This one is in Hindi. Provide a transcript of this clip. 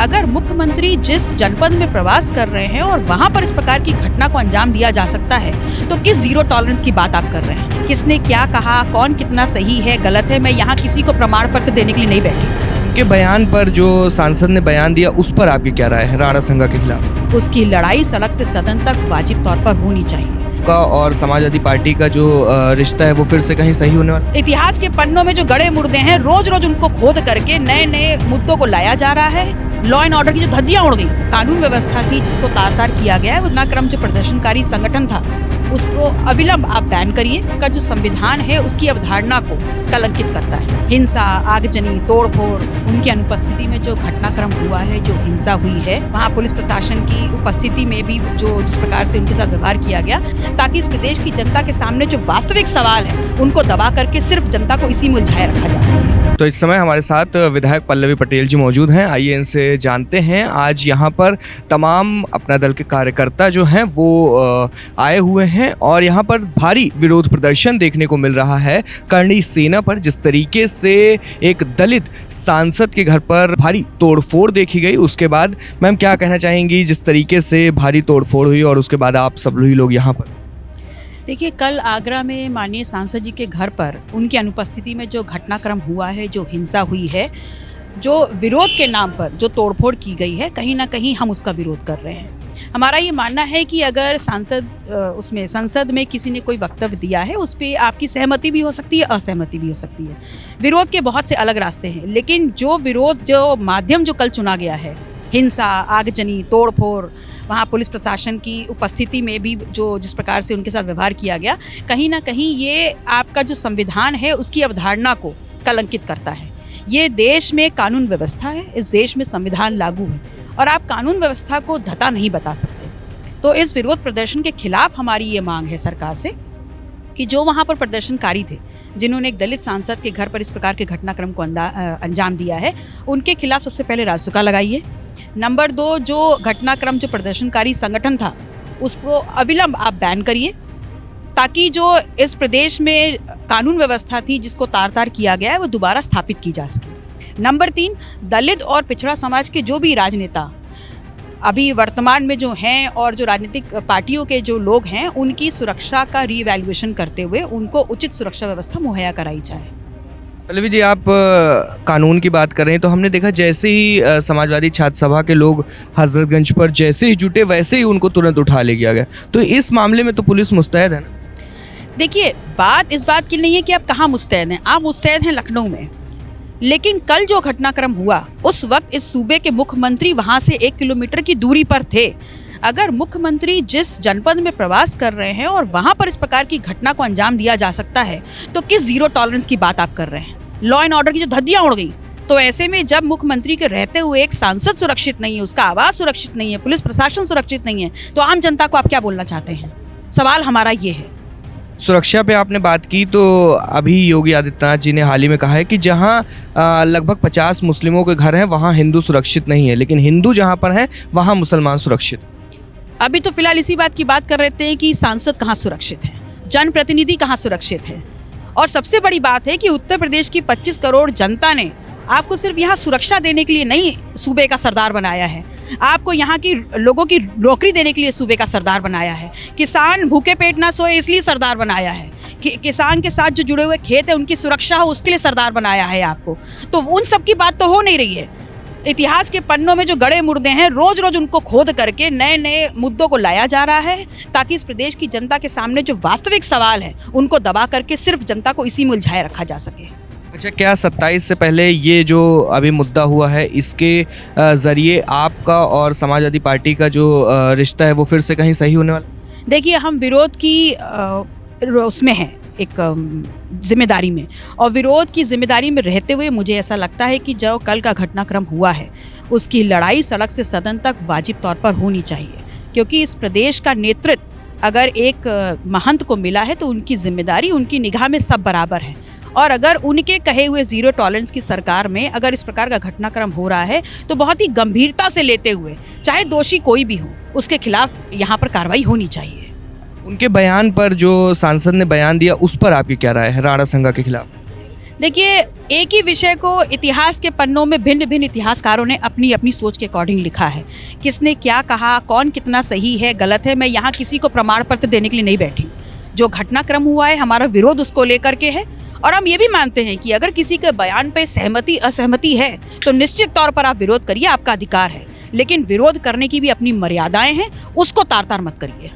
अगर मुख्यमंत्री जिस जनपद में प्रवास कर रहे हैं और वहां पर इस प्रकार की घटना को अंजाम दिया जा सकता है, तो किस जीरो टॉलरेंस की बात आप कर रहे हैं? किसने क्या कहा, कौन कितना सही है गलत है, मैं यहाँ किसी को प्रमाण पत्र देने के लिए नहीं बैठी। उनके बयान पर जो सांसद ने बयान दिया उस पर आपकी क्या राय है राणा संघा के खिलाफ? उसकी लड़ाई सड़क से सदन तक वाजिब तौर पर होनी चाहिए। का और समाजवादी पार्टी का जो रिश्ता है वो फिर से कहीं सही होने वाला? इतिहास के पन्नों में जो गड़े मुर्दे हैं, रोज रोज उनको खोद करके नए नए मुद्दों को लाया जा रहा है। लॉ एंड ऑर्डर की जो धज्जियां उड़ गई, कानून व्यवस्था थी जिसको तार तार किया गया है, वो घटनाक्रम जो प्रदर्शनकारी संगठन था उसको अविलंब आप बैन करिए। का जो संविधान है उसकी अवधारणा को कलंकित करता है। हिंसा, आगजनी, तोड़फोड़, उनकी अनुपस्थिति में जो घटनाक्रम हुआ है, जो हिंसा हुई है, वहाँ पुलिस प्रशासन की उपस्थिति में भी जो जिस प्रकार से उनके साथ व्यवहार किया गया, ताकि इस प्रदेश की जनता के सामने जो वास्तविक सवाल है उनको दबा करके सिर्फ जनता को इसी में उलझाए रखा जा सके। तो इस समय हमारे साथ विधायक पल्लवी पटेल जी मौजूद हैं। आइए इनसे जानते हैं। आज यहाँ पर तमाम अपना दल के कार्यकर्ता जो हैं वो आए हुए हैं और यहाँ पर भारी विरोध प्रदर्शन देखने को मिल रहा है करणी सेना पर। जिस तरीके से एक दलित सांसद के घर पर भारी तोड़फोड़ देखी गई, उसके बाद मैम क्या कहना चाहेंगी जिस तरीके से भारी तोड़फोड़ हुई और उसके बाद आप सब लोग यहाँ पर? देखिए, कल आगरा में माननीय सांसद जी के घर पर उनकी अनुपस्थिति में जो घटनाक्रम हुआ है, जो हिंसा हुई है, जो विरोध के नाम पर जो तोड़फोड़ की गई है, कहीं ना कहीं हम उसका विरोध कर रहे हैं। हमारा ये मानना है कि अगर उसमें संसद में किसी ने कोई वक्तव्य दिया है, उस पर आपकी सहमति भी हो सकती है, असहमति भी हो सकती है। विरोध के बहुत से अलग रास्ते हैं, लेकिन जो माध्यम जो कल चुना गया है, हिंसा, आगजनी, तोड़फोड़, वहाँ पुलिस प्रशासन की उपस्थिति में भी जो जिस प्रकार से उनके साथ व्यवहार किया गया, कहीं ना कहीं ये आपका जो संविधान है उसकी अवधारणा को कलंकित करता है। ये देश में कानून व्यवस्था है, इस देश में संविधान लागू है और आप कानून व्यवस्था को धता नहीं बता सकते। तो इस विरोध प्रदर्शन के खिलाफ हमारी ये मांग है सरकार से कि जो वहाँ पर प्रदर्शनकारी थे, जिन्होंने एक दलित सांसद के घर पर इस प्रकार के घटनाक्रम को अंजाम दिया है, उनके खिलाफ सबसे पहले रासुका लगाइए। नंबर 2, जो घटनाक्रम जो प्रदर्शनकारी संगठन था उसको अविलंब आप बैन करिए, ताकि जो इस प्रदेश में कानून व्यवस्था थी जिसको तार तार किया गया है वो दोबारा स्थापित की जा सके। नंबर 3, दलित और पिछड़ा समाज के जो भी राजनेता अभी वर्तमान में जो हैं और जो राजनीतिक पार्टियों के जो लोग हैं, उनकी सुरक्षा का रीवैल्यूएशन करते हुए उनको उचित सुरक्षा व्यवस्था मुहैया कराई जाए। पल्लवी जी, आप कानून की बात कर रहे हैं तो हमने देखा जैसे ही समाजवादी छात्र सभा के लोग हजरतगंज पर जैसे ही जुटे वैसे ही उनको तुरंत उठा ले गया गया। तो इस मामले में तो पुलिस मुस्तैद है ना? देखिए, बात इस बात की नहीं है कि आप कहाँ मुस्तैद हैं, आप मुस्तैद हैं लखनऊ में, लेकिन कल जो घटनाक्रम हुआ उस वक्त इस सूबे के मुख्यमंत्री वहाँ से 1 किलोमीटर की दूरी पर थे। अगर मुख्यमंत्री जिस जनपद में प्रवास कर रहे हैं और वहाँ पर इस प्रकार की घटना को अंजाम दिया जा सकता है, तो किस जीरो टॉलरेंस की बात आप कर रहे हैं? लॉ एंड ऑर्डर की जो धज्जियां उड़ गई, तो ऐसे में जब मुख्यमंत्री के रहते हुए एक सांसद सुरक्षित नहीं है, उसका आवाज सुरक्षित नहीं है, पुलिस प्रशासन सुरक्षित नहीं है, तो आम जनता को आप क्या बोलना चाहते हैं? सवाल हमारा ये है। सुरक्षा पे आपने बात की तो अभी योगी आदित्यनाथ जी ने हाल ही में कहा है कि जहां लगभग 50 मुस्लिमों के घर हैं वहां हिंदू सुरक्षित नहीं है, लेकिन हिंदू जहां पर हैं वहां मुसलमान सुरक्षित। अभी तो फिलहाल इसी बात की बात कर रहे थे कि सांसद कहाँ सुरक्षित है, जनप्रतिनिधि कहाँ सुरक्षित है। और सबसे बड़ी बात है कि उत्तर प्रदेश की 25 करोड़ जनता ने आपको सिर्फ यहाँ सुरक्षा देने के लिए नहीं सूबे का सरदार बनाया है, आपको यहाँ की लोगों की नौकरी देने के लिए सूबे का सरदार बनाया है। किसान भूखे पेट ना सोए इसलिए सरदार बनाया है, किसान के साथ जो जुड़े हुए खेत है उनकी सुरक्षा हो उसके लिए सरदार बनाया है आपको। तो उन सब की बात तो हो नहीं रही है। इतिहास के पन्नों में जो गड़े मुर्दे हैं, रोज रोज उनको खोद करके नए नए मुद्दों को लाया जा रहा है, ताकि इस प्रदेश की जनता के सामने जो वास्तविक सवाल है उनको दबा करके सिर्फ जनता को इसी में उलझाए रखा जा सके। अच्छा, क्या 27 से पहले ये जो अभी मुद्दा हुआ है इसके ज़रिए आपका और समाजवादी पार्टी का जो रिश्ता है वो फिर से कहीं सही होने वाला? देखिए, हम विरोध की उसमें हैं, एक जिम्मेदारी में, और विरोध की जिम्मेदारी में रहते हुए मुझे ऐसा लगता है कि जो कल का घटनाक्रम हुआ है उसकी लड़ाई सड़क से सदन तक वाजिब तौर पर होनी चाहिए, क्योंकि इस प्रदेश का नेतृत्व अगर एक महंत को मिला है तो उनकी जिम्मेदारी, उनकी निगाह में सब बराबर हैं। और अगर उनके कहे हुए जीरो टॉलरेंस की सरकार में अगर इस प्रकार का घटनाक्रम हो रहा है तो बहुत ही गंभीरता से लेते हुए, चाहे दोषी कोई भी हो, उसके खिलाफ यहाँ पर कार्रवाई होनी चाहिए। उनके बयान पर जो सांसद ने बयान दिया उस पर आपकी क्या राय है राणा संघा के खिलाफ? देखिए, एक ही विषय को इतिहास के पन्नों में भिन्न भिन्न इतिहासकारों ने अपनी अपनी सोच के अकॉर्डिंग लिखा है। किसने क्या कहा, कौन कितना सही है गलत है, मैं यहाँ किसी को प्रमाण पत्र देने के लिए नहीं बैठी। जो घटनाक्रम हुआ है हमारा विरोध उसको लेकर के है, और हम ये भी मानते हैं कि अगर किसी के बयान पे सहमति असहमति है तो निश्चित तौर पर आप विरोध करिए, आपका अधिकार है, लेकिन विरोध करने की भी अपनी मर्यादाएं हैं, उसको तार तार मत करिए।